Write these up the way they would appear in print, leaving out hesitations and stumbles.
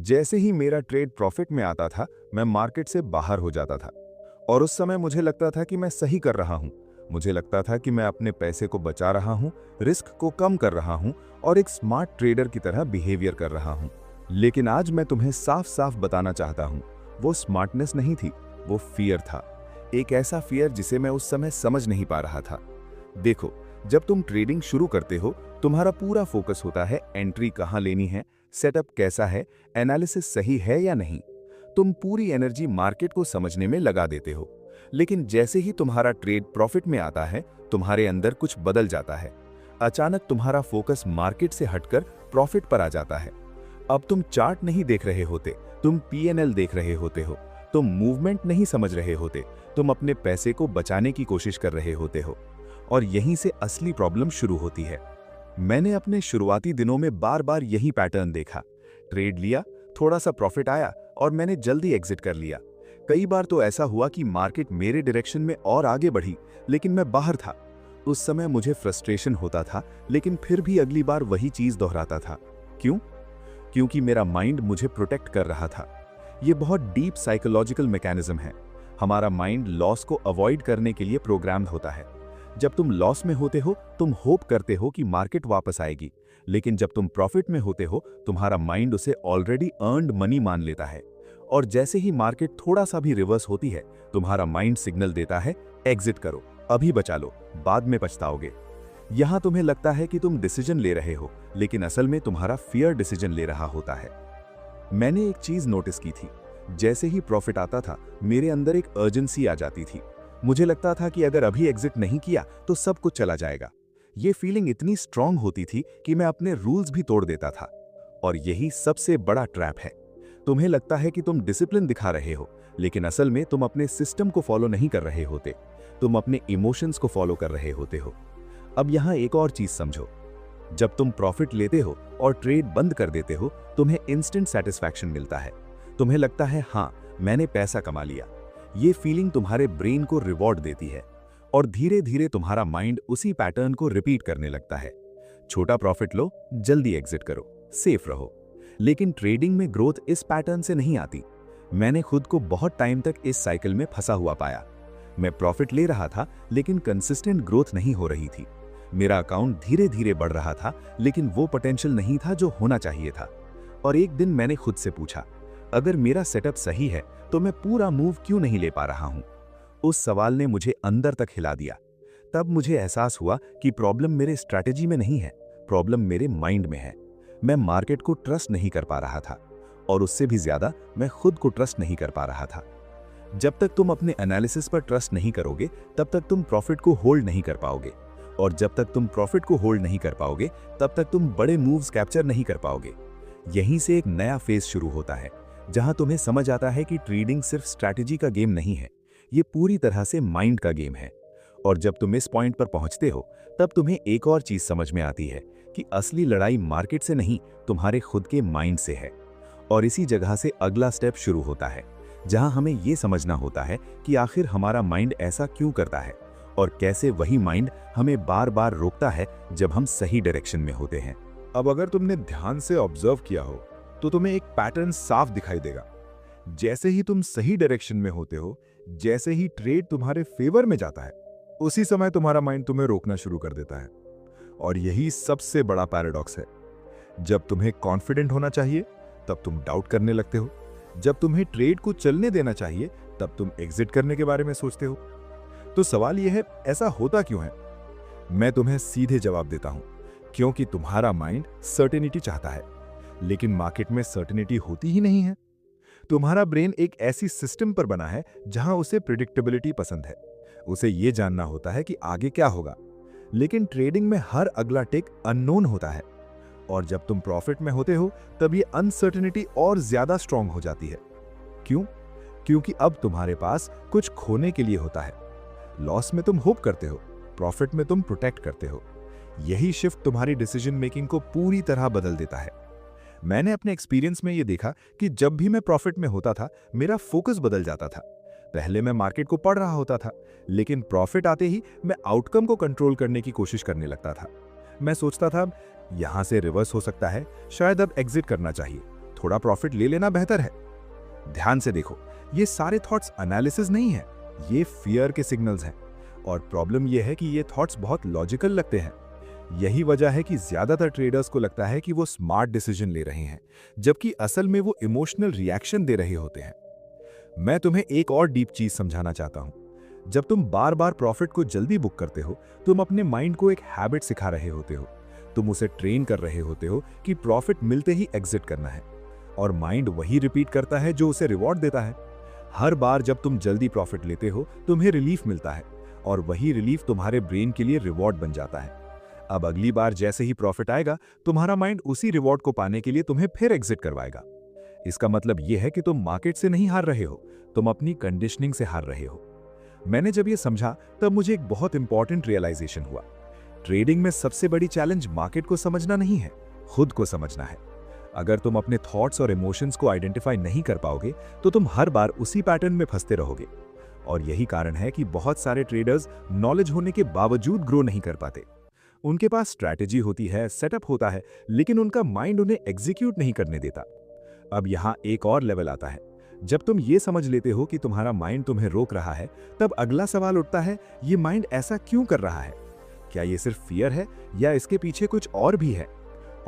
जैसे ही मेरा trade profit में आता था, मैं मार्केट से बाहर हो जाता था। और उस समय मुझे लगता था कि मैं सही कर रहा हूं। मुझे लगता था कि मैं अपने पैसे को बचा रहा हूं, रिस्क को कम कर रहा हूं और एक स्मार्ट ट्रेडर की तरह बिहेवियर कर रहा हूं। लेकिन आज मैं तुम्हें साफ साफ बताना चाहता हूं, वो स्मार्टनेस नहीं थी, वो फियर था। एक ऐसा फियर जिसे मैं उस समय समझ नहीं पा रहा था। देखो, जब तुम ट्रेडिंग शुरू करते हो, तुम्हारा पूरा फोकस होता है एंट्री कहां लेनी है, सेटअप कैसा है, एनालिसिस सही है या नहीं। तुम पूरी एनर्जी मार्केट को समझने में लगा देते हो। लेकिन जैसे ही तुम्हारा ट्रेड प्रॉफिट में आता है, तुम्हारे अंदर कुछ बदल जाता है। अचानक तुम्हारा फोकस मार्केट से हटकर प्रॉफिट पर आ जाता है। अब तुम चार्ट नहीं देख रहे होते, तुम पीएनएल देख रहे होते हो। तुम मूवमेंट नहीं समझ रहे होते, तुम अपने पैसे को बचाने की कोशिश कर रहे होते हो। और यहीं से असली प्रॉब्लम शुरू होती है। मैंने अपने शुरुआती दिनों में बार बार यही पैटर्न देखा। ट्रेड लिया, थोड़ा सा प्रॉफिट आया और मैंने जल्दी एग्जिट कर लिया। कई बार तो ऐसा हुआ कि मार्केट मेरे डायरेक्शन में और आगे बढ़ी, लेकिन मैं बाहर था। उस समय मुझे फ्रस्ट्रेशन होता था, लेकिन फिर भी अगली बार वही चीज दोहराता था। क्यों? क्योंकि मेरा माइंड मुझे प्रोटेक्ट कर रहा था। ये बहुत डीप साइकोलॉजिकल मैकेनिज्म है। हमारा माइंड लॉस को अवॉइड करने के लिए प्रोग्राम्ड होता है। जब तुम लॉस में होते हो, तुम होप करते हो कि मार्केट वापस आएगी, लेकिन जब तुम प्रॉफिट में होते हो, तुम्हारा माइंड उसे ऑलरेडी अर्न्ड मनी मान लेता है। और जैसे ही मार्केट थोड़ा सा भी रिवर्स होती है, तुम्हारा माइंड सिग्नल देता है, एग्जिट करो, अभी बचा लो, बाद में पछताओगे। यहां तुम्हें लगता है कि तुम डिसीजन ले रहे हो, लेकिन असल में तुम्हारा फियर डिसीजन ले रहा होता है। मैंने एक चीज नोटिस की थी, जैसे ही प्रॉफिट आता था, मेरे अंदर एक अर्जेंसी आ जाती थी। मुझे लगता था कि अगर अभी एग्जिट नहीं किया तो सब कुछ चला जाएगा। ये फीलिंग इतनी स्ट्रांग होती थी कि मैं अपने रूल्स भी तोड़ देता था। और यही सबसे बड़ा ट्रैप है। तुम्हें लगता है कि तुम डिसिप्लिन दिखा रहे हो, लेकिन असल में तुम अपने सिस्टम को फॉलो नहीं कर रहे होते, तुम अपने इमोशंस को फॉलो कर रहे होते हो। अब यहां एक और चीज समझो, जब तुम प्रॉफिट लेते हो और ट्रेड बंद कर देते हो, तुम्हें इंस्टेंट सेटिस्फैक्शन मिलता है। तुम्हें लगता है, हां, मैंने पैसा कमा लिया। ये फीलिंग तुम्हारे ब्रेन को रिवॉर्ड देती है और धीरे धीरे तुम्हारा माइंड उसी पैटर्न को रिपीट करने लगता है। छोटा प्रॉफिट लो, जल्दी एग्जिट करो, सेफ रहो। लेकिन ट्रेडिंग में ग्रोथ इस पैटर्न से नहीं आती। मैंने खुद को बहुत टाइम तक इस साइकिल में फंसा हुआ पाया। मैं प्रॉफिट ले रहा था, लेकिन कंसिस्टेंट ग्रोथ नहीं हो रही थी। मेरा अकाउंट धीरे धीरे बढ़ रहा था, लेकिन वो पोटेंशियल नहीं था जो होना चाहिए था। और एक दिन मैंने खुद से पूछा, अगर मेरा सेटअप सही है तो मैं पूरा मूव क्यों नहीं ले पा रहा हूं? उस सवाल ने मुझे अंदर तक हिला दिया। तब मुझे एहसास हुआ कि प्रॉब्लम मेरे स्ट्रैटेजी में नहीं है, प्रॉब्लम मेरे माइंड में है। मैं मार्केट को ट्रस्ट नहीं कर पा रहा था, और उससे भी ज्यादा मैं खुद को ट्रस्ट नहीं कर पा रहा था। जब तक तुम अपने एनालिसिस पर ट्रस्ट नहीं करोगे, तब तक तुम प्रॉफिट को होल्ड नहीं कर पाओगे। और जब तक तुम प्रॉफिट को होल्ड नहीं कर पाओगे, तब तक तुम बड़े मूव्स कैप्चर नहीं कर पाओगे। यहीं से एक नया फेज शुरू होता है, जहां तुम्हें समझ आता है कि ट्रेडिंग सिर्फ स्ट्रैटेजी का गेम नहीं है, ये पूरी तरह से माइंड का गेम है। और जब तुम इस पॉइंट पर पहुंचते हो, तब तुम्हें एक और चीज समझ में आती है कि असली लड़ाई मार्केट से नहीं, तुम्हारे खुद के माइंड से है। और इसी जगह से अगला स्टेप शुरू होता है, जहां हमें यह समझना होता है कि आखिर हमारा माइंड ऐसा क्यों करता है और कैसे वही माइंड हमें बार बार रोकता है जब हम सही डायरेक्शन में होते हैं। अब अगर तुमने ध्यान से ऑब्जर्व किया हो, तो तुम्हें एक पैटर्न साफ दिखाई देगा। जैसे ही तुम सही डायरेक्शन में होते हो, जैसे ही ट्रेड तुम्हारे फेवर में जाता है, उसी समय तुम्हारा माइंड तुम्हें रोकना शुरू कर देता है। और यही सबसे बड़ा पैराडॉक्स है। जब तुम्हें कॉन्फिडेंट होना चाहिए, तब तुम डाउट करने लगते हो। जब तुम्हें ट्रेड को चलने देना चाहिए, तब तुम एग्जिट करने के बारे में सोचते हो। तो सवाल यह है, ऐसा होता क्यों है? मैं तुम्हें सीधे जवाब देता हूं, क्योंकि तुम्हारा माइंड सर्टेनिटी चाहता है, लेकिन मार्केट में सर्टेनिटी होती ही नहीं है। तुम्हारा ब्रेन एक ऐसी सिस्टम पर बना है जहां उसे प्रिडिक्टेबिलिटी पसंद है। उसे यह जानना होता है कि आगे क्या होगा। लेकिन ट्रेडिंग में हर अगला टिक अननोन होता है, और जब तुम प्रॉफिट में होते हो, तब ये अनसर्टेनिटी और ज्यादा स्ट्रांग हो जाती है। क्यों? क्योंकि अब तुम्हारे पास कुछ खोने के लिए होता है। लॉस में तुम होप करते हो, प्रॉफिट में तुम प्रोटेक्ट करते हो। यही शिफ्ट तुम्हारी डिसीजन मेकिंग को पूरी तरह बदल देता है। मैंने अपने एक्सपीरियंस में यह देखा कि जब भी मैं प्रॉफिट में होता था, मेरा फोकस बदल जाता था। पहले मैं मार्केट को पढ़ रहा होता था, लेकिन प्रॉफिट आते ही मैं आउटकम को कंट्रोल करने की कोशिश करने लगता था। मैं सोचता था, यहां से रिवर्स हो सकता है, शायद अब एग्जिट करना चाहिए, थोड़ा प्रॉफिट ले लेना बेहतर है। ध्यान से देखो, ये सारे थॉट्स एनालिसिस नहीं है, ये फियर के सिग्नल्स हैं। और प्रॉब्लम ये है कि ये थॉट्स बहुत लॉजिकल लगते हैं। यही वजह है कि ज्यादातर ट्रेडर्स को लगता है कि वो स्मार्ट डिसीजन ले रहे हैं, जबकि असल में वो इमोशनल रिएक्शन दे रहे होते हैं। मैं तुम्हें एक और डीप चीज समझाना चाहता हूं। जब तुम बार बार प्रॉफिट को जल्दी बुक करते हो, तुम अपने माइंड को एक हैबिट सिखा रहे होते हो। तुम उसे ट्रेन कर रहे होते हो कि प्रॉफिट मिलते ही एग्जिट करना है, और माइंड वही रिपीट करता है जो उसे रिवॉर्ड देता है। हर बार जब तुम जल्दी प्रॉफिट लेते हो, तुम्हें रिलीफ मिलता है, और वही रिलीफ तुम्हारे ब्रेन के लिए रिवॉर्ड बन जाता है। अब अगली बार जैसे ही प्रॉफिट आएगा, तुम्हारा माइंड उसी रिवॉर्ड को पाने के लिए तुम्हें फिर एग्जिट करवाएगा। इसका मतलब यह है कि तुम मार्केट से नहीं हार रहे हो, तुम अपनी कंडीशनिंग से हार रहे हो। मैंने जब यह समझा, तब मुझे एक बहुत इंपॉर्टेंट रियलाइजेशन हुआ। ट्रेडिंग में सबसे बड़ी चैलेंज मार्केट को समझना नहीं है, खुद को समझना है। अगर तुम अपने थॉट्स और इमोशंस को आइडेंटिफाई नहीं कर पाओगे, तो तुम हर बार उसी पैटर्न में फंसते रहोगे। और यही कारण है कि बहुत सारे ट्रेडर्स नॉलेज होने के बावजूद ग्रो नहीं कर पाते। उनके पास स्ट्रैटेजी होती है, सेटअप होता है, लेकिन उनका माइंड उन्हें एग्जीक्यूट नहीं करने देता। अब यहाँ एक और लेवल आता है। जब तुम ये समझ लेते हो कि तुम्हारा माइंड तुम्हें रोक रहा है, तब अगला सवाल उठता है, ये माइंड ऐसा क्यों कर रहा है? क्या ये सिर्फ फियर है, या इसके पीछे कुछ और भी है?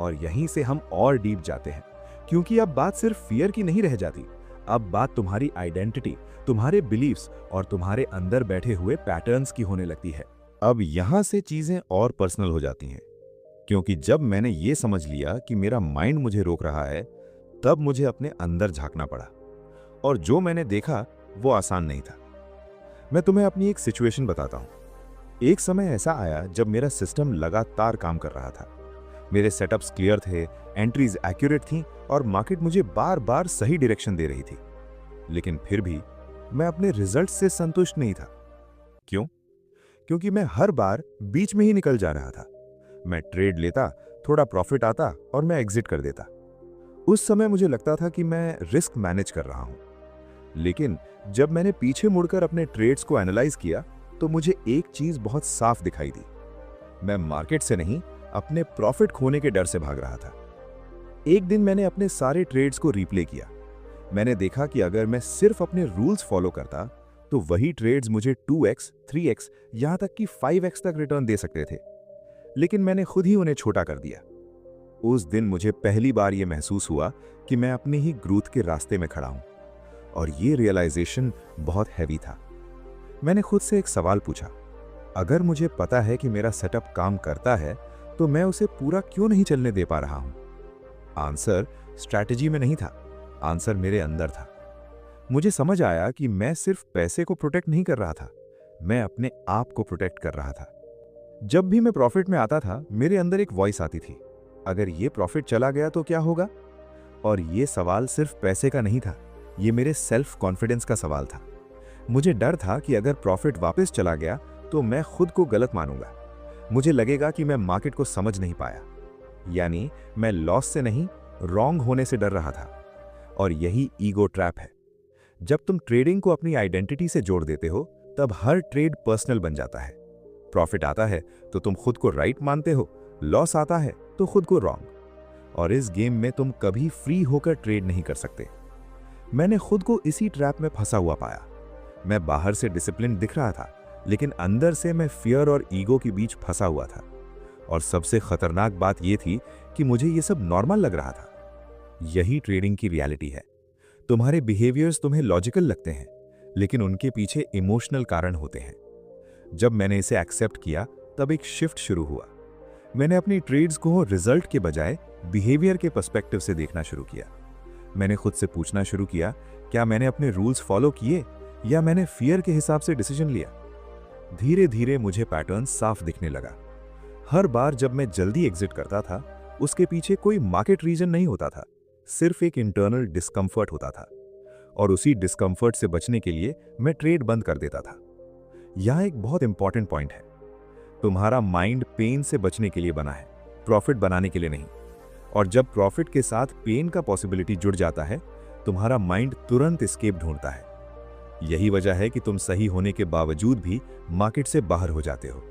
और यहीं से हम और डीप जाते हैं, क्योंकि अब बात सिर्फ फियर की नहीं रह जाती। अब बात तुम्हारी आइडेंटिटी, तुम्हारे बिलीव्स और तुम्हारे अंदर बैठे हुए पैटर्न्स की होने लगती है। अब यहां से चीजें और पर्सनल हो जाती हैं, क्योंकि जब मैंने ये समझ लिया कि मेरा माइंड मुझे रोक रहा है, तब मुझे अपने अंदर झांकना पड़ा। और जो मैंने देखा वो आसान नहीं था। मैं तुम्हें अपनी एक सिचुएशन बताता हूं। एक समय ऐसा आया जब मेरा सिस्टम लगातार काम कर रहा था। मेरे सेटअप्स क्लियर थे, एंट्रीज एक्यूरेट थीं, और मार्केट मुझे बार बार सही डायरेक्शन दे रही थी। लेकिन फिर भी मैं अपने रिजल्ट से संतुष्ट नहीं था। क्यों? क्योंकि मैं हर बार बीच में ही निकल जा रहा था। मैं ट्रेड लेता, थोड़ा प्रॉफिट आता और मैं एग्जिट कर देता। उस समय मुझे लगता था कि मैं रिस्क मैनेज कर रहा हूं। लेकिन जब मैंने पीछे मुड़कर अपने ट्रेड्स को एनालाइज किया, तो मुझे एक चीज बहुत साफ दिखाई दी। मैं मार्केट से नहीं, अपने प्रॉफिट खोने के डर से भाग रहा था। एक दिन मैंने अपने सारे ट्रेड्स को रिप्ले किया। मैंने देखा कि अगर मैं सिर्फ अपने रूल्स फॉलो करता, तो वही ट्रेड्स मुझे 2x, 3x, यहां तक कि 5x तक रिटर्न दे सकते थे। लेकिन मैंने खुद ही उन्हें छोटा कर दिया। उस दिन मुझे पहली बार यह महसूस हुआ कि मैं अपने ही ग्रोथ के रास्ते में खड़ा हूं, और ये रियलाइजेशन बहुत हैवी था। मैंने खुद से एक सवाल पूछा, अगर मुझे पता है कि मेरा सेटअप काम करता है, तो मैं उसे पूरा क्यों नहीं चलने दे पा रहा हूं? आंसर स्ट्रैटेजी में नहीं था, आंसर मेरे अंदर था। मुझे समझ आया कि मैं सिर्फ पैसे को प्रोटेक्ट नहीं कर रहा था, मैं अपने आप को प्रोटेक्ट कर रहा था। जब भी मैं प्रॉफिट में आता था, मेरे अंदर एक वॉइस आती थी, अगर ये प्रॉफिट चला गया तो क्या होगा? और ये सवाल सिर्फ पैसे का नहीं था, ये मेरे सेल्फ कॉन्फिडेंस का सवाल था। मुझे डर था कि अगर प्रॉफिट वापस चला गया तो मैं खुद को गलत मानूंगा। मुझे लगेगा कि मैं मार्केट को समझ नहीं पाया। यानी मैं लॉस से नहीं, रॉन्ग होने से डर रहा था। और यही ईगो ट्रैप है। जब तुम ट्रेडिंग को अपनी आइडेंटिटी से जोड़ देते हो, तब हर ट्रेड पर्सनल बन जाता है। प्रॉफिट आता है तो तुम खुद को राइट मानते हो, लॉस आता है तो खुद को रॉन्ग। और इस गेम में तुम कभी फ्री होकर ट्रेड नहीं कर सकते। मैंने खुद को इसी ट्रैप में फंसा हुआ पाया। मैं बाहर से डिसिप्लिन दिख रहा था, लेकिन अंदर से मैं फियर और ईगो के बीच फंसा हुआ था। और सबसे खतरनाक बात यह थी कि मुझे यह सब नॉर्मल लग रहा था। यही ट्रेडिंग की रियलिटी है। तुम्हारे बिहेवियर्स तुम्हें लॉजिकल लगते हैं, लेकिन उनके पीछे इमोशनल कारण होते हैं। जब मैंने इसे एक्सेप्ट किया, तब एक शिफ्ट शुरू हुआ। मैंने अपनी ट्रेड्स को रिजल्ट के बजाय बिहेवियर के पर्सपेक्टिव से देखना शुरू किया। मैंने खुद से पूछना शुरू किया, क्या मैंने अपने रूल्स फॉलो किए या मैंने फियर के हिसाब से डिसीजन लिया? धीरे धीरे मुझे पैटर्न साफ दिखने लगा। हर बार जब मैं जल्दी एग्जिट करता था, उसके पीछे कोई मार्केट रीजन नहीं होता था, सिर्फ एक इंटरनल डिस्कंफर्ट होता था। और उसी डिस्कंफर्ट से बचने के लिए मैं ट्रेड बंद कर देता था। यह एक बहुत इंपॉर्टेंट पॉइंट है। तुम्हारा माइंड पेन से बचने के लिए बना है, प्रॉफिट बनाने के लिए नहीं। और जब प्रॉफिट के साथ पेन का पॉसिबिलिटी जुड़ जाता है, तुम्हारा माइंड तुरंत एस्केप ढूंढता है। यही वजह है कि तुम सही होने के बावजूद भी मार्केट से बाहर हो जाते हो।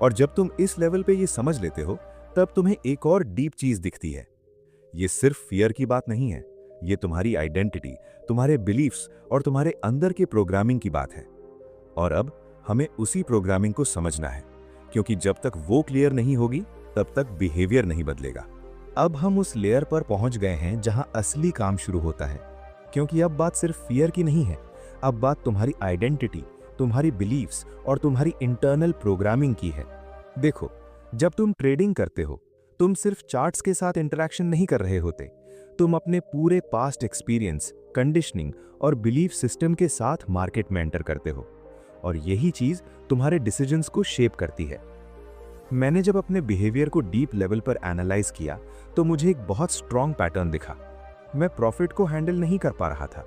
और जब तुम इस लेवल पे ये समझ लेते हो, तब तुम्हें एक और डीप चीज दिखती है। ये सिर्फ फियर की बात नहीं है, ये तुम्हारी आइडेंटिटी, तुम्हारे बिलीफ्स और तुम्हारे अंदर के प्रोग्रामिंग की बात है। और अब हमें उसी प्रोग्रामिंग को समझना है, क्योंकि जब तक वो क्लियर नहीं होगी तब तक बिहेवियर नहीं बदलेगा। अब हम उस लेयर पर पहुंच गए हैं जहां असली काम शुरू होता है, क्योंकि अब बात सिर्फ फियर की नहीं है, अब बात तुम्हारी आइडेंटिटी, तुम्हारी बिलीफ्स और तुम्हारी इंटरनल प्रोग्रामिंग की है। देखो, जब तुम ट्रेडिंग करते हो, तुम सिर्फ चार्ट्स के साथ इंटरेक्शन नहीं कर रहे होते, तुम अपने पूरे पास्ट एक्सपीरियंस, कंडीशनिंग और बिलीफ सिस्टम के साथ मार्केट में एंटर करते हो, और यही चीज तुम्हारे डिसीजंस को शेप करती है। मैंने जब अपने बिहेवियर को डीप लेवल पर एनालाइज किया तो मुझे एक बहुत स्ट्रॉन्ग पैटर्न दिखा। मैं प्रॉफिट को हैंडल नहीं कर पा रहा था,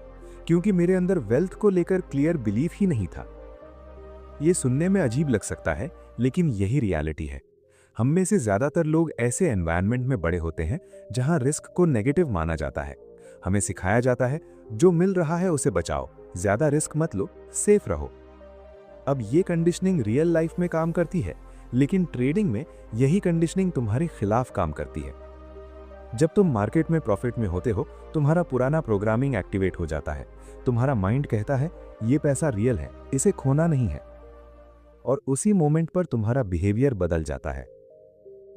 क्योंकि मेरे अंदर वेल्थ को लेकर क्लियर बिलीफ ही नहीं था। ये सुनने में अजीब लग सकता है, लेकिन यही रियलिटी है। हम में से ज्यादातर लोग ऐसे एनवायरनमेंट में बड़े होते हैं जहां रिस्क को नेगेटिव माना जाता है। हमें सिखाया जाता है, जो मिल रहा है उसे बचाओ, ज्यादा रिस्क मत लो, सेफ रहो। अब ये कंडीशनिंग रियल लाइफ में काम करती है, लेकिन ट्रेडिंग में यही कंडीशनिंग तुम्हारे खिलाफ काम करती है। जब तुम मार्केट में प्रॉफिट में होते हो, तुम्हारा पुराना प्रोग्रामिंग एक्टिवेट हो जाता है। तुम्हारा माइंड कहता है, ये पैसा रियल है, इसे खोना नहीं है। और उसी मोमेंट पर तुम्हारा बिहेवियर बदल जाता है।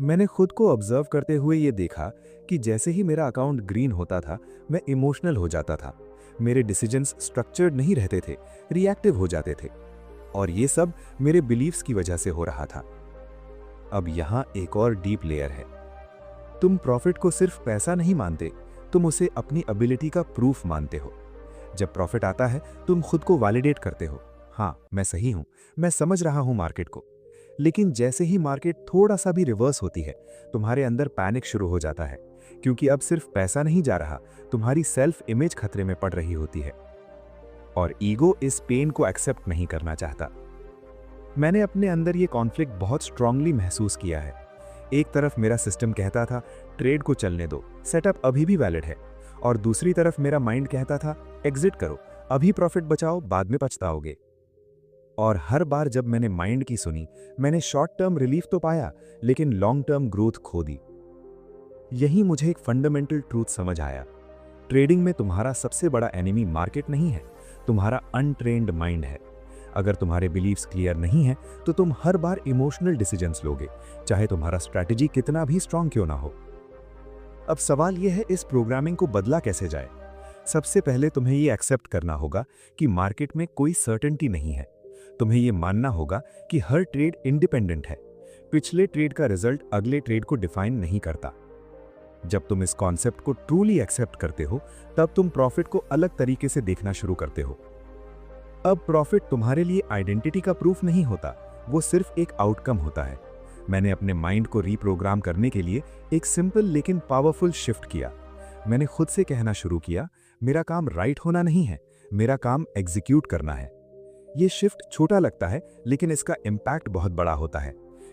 मैंने खुद को ऑब्जर्व करते हुए ये देखा कि जैसे ही मेरा अकाउंट ग्रीन होता था, मैं इमोशनल हो जाता था। मेरे डिसीजंस स्ट्रक्चर्ड नहीं रहते थे, रिएक्टिव हो जाते थे। और ये सब मेरे बिलीव्स की वजह से हो रहा था। अब यहां एक और डीप लेयर है। तुम प्रॉफिट को सिर्फ पैसा नहीं मानते, तुम उसे अपनी एबिलिटी का प्रूफ मानते हो। जब प्रॉफिट आता है, तुम खुद को वैलिडेट करते हो, हाँ मैं सही हूं, मैं समझ रहा हूं मार्केट को। लेकिन जैसे ही मार्केट थोड़ा सा भी रिवर्स होती है, तुम्हारे अंदर पैनिक शुरू हो जाता है, क्योंकि अब सिर्फ पैसा नहीं जा रहा, तुम्हारी सेल्फ इमेज खतरे में पड़ रही होती है। और ईगो इस पेन को एक्सेप्ट नहीं करना चाहता। मैंने अपने अंदर ये कॉन्फ्लिक्ट बहुत स्ट्रांगली महसूस किया है। एक तरफ मेरा सिस्टम कहता था, ट्रेड को चलने दो, सेटअप अभी भी वैलिड है। और दूसरी तरफ मेरा माइंड कहता था, एग्जिट करो, अभी प्रॉफिट बचाओ, बाद में पछताओगे। और हर बार जब मैंने माइंड की सुनी, मैंने शॉर्ट टर्म रिलीफ तो पाया, लेकिन लॉन्ग टर्म ग्रोथ खो दी। यही मुझे एक फंडामेंटल ट्रूथ समझ आया। ट्रेडिंग में तुम्हारा सबसे बड़ा एनिमी मार्केट नहीं है, तुम्हारा अनट्रेन्ड माइंड है। अगर तुम्हारे बिलीव्स क्लियर नहीं है, तो तुम हर बार इमोशनल डिसीजंस लोगे, चाहे तुम्हारा स्ट्रैटेजी कितना भी स्ट्रांग क्यों ना हो। अब सवाल यह है, इस प्रोग्रामिंग को बदला कैसे जाए? सबसे पहले तुम्हें यह एक्सेप्ट करना होगा कि मार्केट में कोई सर्टेनिटी नहीं है। तुम्हें यह मानना होगा कि हर ट्रेड इंडिपेंडेंट है। पिछले ट्रेड का रिजल्ट अगले ट्रेड को डिफाइन नहीं करता। जब तुम इस कॉन्सेप्ट को ट्रूली एक्सेप्ट करते हो, तब तुम प्रॉफिट को अलग तरीके से देखना शुरू करते हो। अब प्रॉफिट तुम्हारे लिए आइडेंटिटी का प्रूफ नहीं होता, वो सिर्फ एक आउटकम होता है। मैंने अपने माइंड को रीप्रोग्राम करने के लिए एक सिंपल लेकिन पावरफुल शिफ्ट किया। मैंने खुद से कहना शुरू किया, मेरा काम राइट होना नहीं है, मेरा काम एग्जीक्यूट करना है। ये शिफ्ट छोटा लगता है, लेकिन इसका इम्पैक्ट बहुत बड़ा होता है,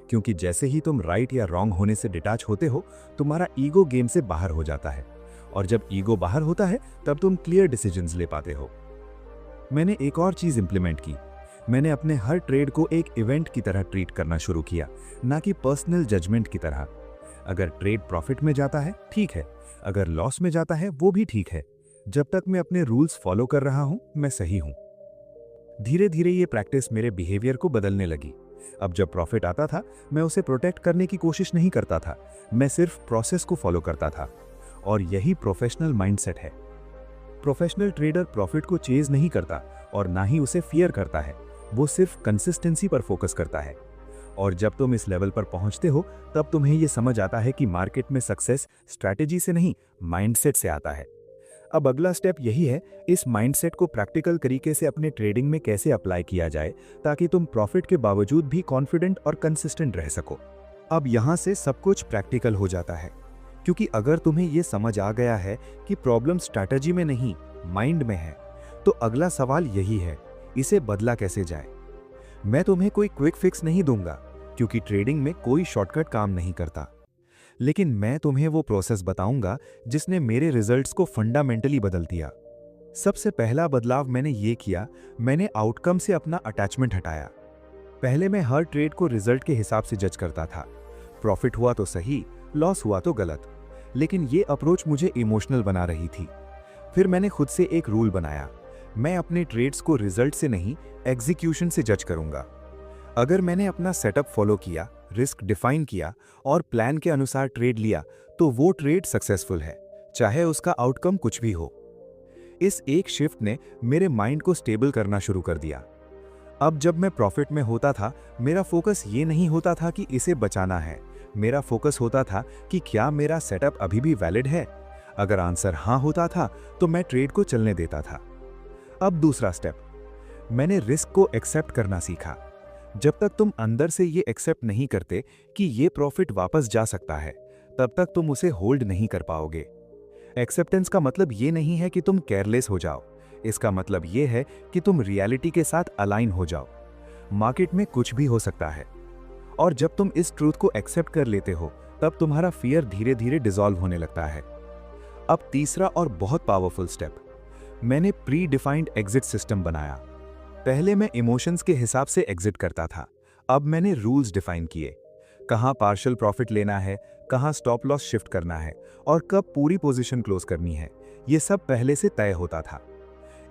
क्योंकि जैसे ही तुम राइट या रॉन्ग होने से डिटैच होते हो, तुम्हारा ईगो गेम से बाहर हो जाता है। और जब ईगो बाहर होता है, तब तुम क्लियर डिसीजंस ले पाते हो। मैंने एक और चीज इंप्लीमेंट की। मैंने अपने हर ट्रेड को एक इवेंट की तरह ट्रीट करना शुरू किया, ना कि पर्सनल जजमेंट की तरह। अगर ट्रेड प्रॉफिट में जाता है, ठीक है, अगर लॉस में जाता है, वो भी ठीक है। जब तक मैं अपने रूल्स फॉलो कर रहा हूं, मैं सही हूं। धीरे धीरे ये प्रैक्टिस मेरे बिहेवियर को बदलने लगी। अब जब प्रॉफिट आता था, मैं उसे प्रोटेक्ट करने की कोशिश नहीं करता था, मैं सिर्फ प्रोसेस को फॉलो करता था। और यही प्रोफेशनल माइंडसेट है। प्रोफेशनल ट्रेडर प्रॉफिट को चेज नहीं करता और ना ही उसे फियर करता है, वो सिर्फ कंसिस्टेंसी पर फोकस करता है। और जब तुम इस लेवल पर पहुंचते हो, तब तुम्हें यह समझ आता है कि मार्केट में सक्सेस स्ट्रैटेजी से नहीं, माइंडसेट से आता है। अब अगला स्टेप यही है, इस माइंडसेट को प्रैक्टिकल तरीके से अपने ट्रेडिंग में कैसे अप्लाई किया जाए, ताकि तुम प्रॉफिट के बावजूद भी कॉन्फिडेंट और कंसिस्टेंट रह सको। अब यहां से सब कुछ प्रैक्टिकल हो जाता है, क्योंकि अगर तुम्हें यह समझ आ गया है कि प्रॉब्लम स्ट्रैटेजी में नहीं, माइंड में है, तो अगला सवाल यही है, इसे बदला कैसे जाए। मैं तुम्हें कोई क्विक फिक्स नहीं दूंगा, क्योंकि ट्रेडिंग में कोई शॉर्टकट काम नहीं करता। लेकिन मैं तुम्हें वो प्रोसेस बताऊंगा जिसने मेरे रिजल्ट्स को फंडामेंटली बदल दिया। सबसे पहला बदलाव मैंने ये किया, मैंने आउटकम से अपना अटैचमेंट हटाया। पहले मैं हर ट्रेड को रिजल्ट के हिसाब से जज करता था। प्रॉफिट हुआ तो सही, लॉस हुआ तो गलत। लेकिन ये अप्रोच मुझे इमोशनल बना रही थी। फिर मैंने खुद से एक रूल बनाया, मैं अपने ट्रेड्स को रिजल्ट से नहीं, एग्जीक्यूशन से जज करूंगा। अगर मैंने अपना सेटअप फॉलो किया, रिस्क डिफाइन किया और प्लान के अनुसार ट्रेड लिया, तो वो ट्रेड सक्सेसफुल है, चाहे उसका आउटकम कुछ भी हो। इस एक शिफ्ट ने मेरे माइंड को स्टेबल करना शुरू कर दिया। अब जब मैं प्रॉफिट में होता था, मेरा फोकस ये नहीं होता था कि इसे बचाना है, मेरा फोकस होता था कि क्या मेरा सेटअप अभी भी वैलिड है। अगर आंसर हाँ होता था तो मैं ट्रेड को चलने देता था। अब दूसरा स्टेप, मैंने रिस्क को एक्सेप्ट करना सीखा। जब तक तुम अंदर से ये एक्सेप्ट नहीं करते कि ये प्रॉफिट वापस जा सकता है, तब तक तुम उसे होल्ड नहीं कर पाओगे। एक्सेप्टेंस का मतलब ये नहीं है कि तुम केयरलेस हो जाओ, इसका मतलब ये है कि तुम रियलिटी के साथ अलाइन हो जाओ। मार्केट में कुछ भी हो सकता है, और जब तुम इस ट्रूथ को एक्सेप्ट कर लेते हो, तब तुम्हारा फियर धीरे धीरे डिसॉल्व होने लगता है। अब तीसरा और बहुत पावरफुल स्टेप, मैंने प्री डिफाइंड एग्जिट सिस्टम बनाया। पहले मैं इमोशंस के हिसाब से एग्जिट करता था, अब मैंने रूल्स डिफाइन किए। कहां पार्शियल प्रॉफिट लेना है, कहां स्टॉप लॉस शिफ्ट करना है और कब पूरी पोजीशन क्लोज करनी है, ये सब पहले से तय होता था।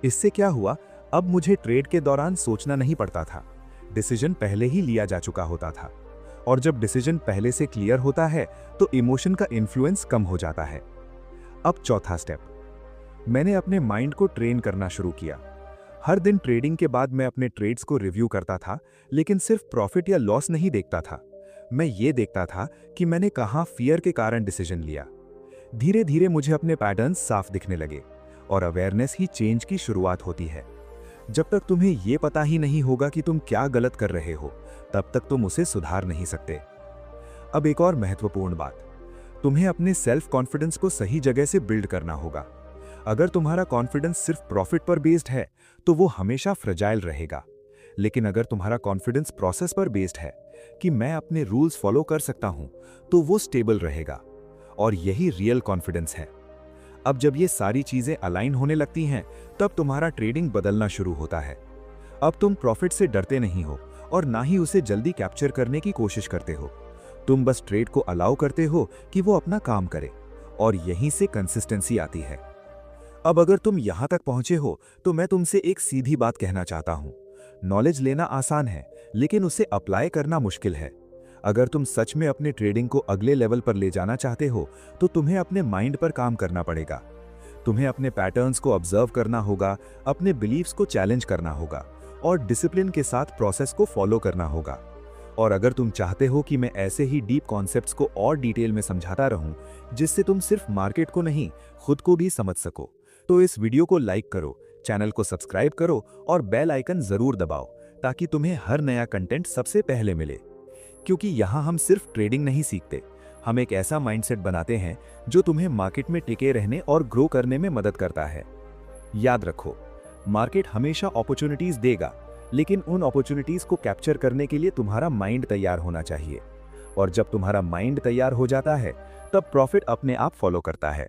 इससे क्या हुआ, अब मुझे ट्रेड के दौरान सोचना नहीं पड़ता था, डिसीजन पहले ही लिया जा चुका होता था। और जब डिसीजन पहले से क्लियर होता है तो इमोशन का इन्फ्लुएंस कम हो जाता है। अब चौथा स्टेप, मैंने अपने माइंड को ट्रेन करना शुरू किया। हर दिन ट्रेडिंग के बाद मैं अपने ट्रेड्स को रिव्यू करता था, लेकिन सिर्फ प्रॉफिट या लॉस नहीं देखता था, मैं ये देखता था कि मैंने कहां फियर के कारण डिसीजन लिया। धीरे धीरे मुझे अपने पैटर्न्स साफ दिखने लगे और अवेयरनेस ही चेंज की शुरुआत होती है। जब तक तुम्हें यह पता ही नहीं होगा कि तुम क्या गलत कर रहे हो, तब तक तुम उसे सुधार नहीं सकते। अब एक और महत्वपूर्ण बात, तुम्हें अपने सेल्फ कॉन्फिडेंस को सही जगह से बिल्ड करना होगा। अगर तुम्हारा कॉन्फिडेंस सिर्फ प्रॉफिट पर बेस्ड है तो वो हमेशा फ्रजाइल रहेगा, लेकिन अगर तुम्हारा कॉन्फिडेंस प्रोसेस पर बेस्ड है कि मैं अपने रूल्स फॉलो कर सकता हूं, तो वो स्टेबल रहेगा। और यही रियल कॉन्फिडेंस है। अब जब ये सारी चीजें अलाइन होने लगती हैं, तब तुम्हारा ट्रेडिंग बदलना शुरू होता है। अब तुम प्रॉफिट से डरते नहीं हो और ना ही उसे जल्दी कैप्चर करने की कोशिश करते हो। तुम बस ट्रेड को अलाउ करते हो कि वो अपना काम करे, और यहीं से कंसिस्टेंसी आती है। अब अगर तुम यहां तक पहुंचे हो तो मैं तुमसे एक सीधी बात कहना चाहता हूं, नॉलेज लेना आसान है, लेकिन उसे अप्लाई करना मुश्किल है। अगर तुम सच में अपने ट्रेडिंग को अगले लेवल पर ले जाना चाहते हो, तो तुम्हें अपने माइंड पर काम करना पड़ेगा। तुम्हें अपने पैटर्न्स को ऑब्जर्व करना होगा, अपने बिलीव्स को चैलेंज करना होगा और डिसिप्लिन के साथ प्रोसेस को फॉलो करना होगा। और अगर तुम चाहते हो कि मैं ऐसे ही डीप कॉन्सेप्ट्स को और डिटेल में समझाता रहूं, जिससे तुम सिर्फ मार्केट को नहीं, खुद को भी समझ सको, तो इस वीडियो को लाइक करो, चैनल को सब्सक्राइब करो और बेल आइकन जरूर दबाओ, ताकि तुम्हें हर नया कंटेंट सबसे पहले मिले। क्योंकि यहाँ हम सिर्फ ट्रेडिंग नहीं सीखते, हम एक ऐसा माइंडसेट बनाते हैं जो तुम्हें मार्केट में टिके रहने और ग्रो करने में मदद करता है। याद रखो, मार्केट हमेशा अपॉर्चुनिटीज देगा, लेकिन उन अपॉर्चुनिटीज को कैप्चर करने के लिए तुम्हारा माइंड तैयार होना चाहिए। और जब तुम्हारा माइंड तैयार हो जाता है, तब प्रॉफिट अपने आप फॉलो करता है।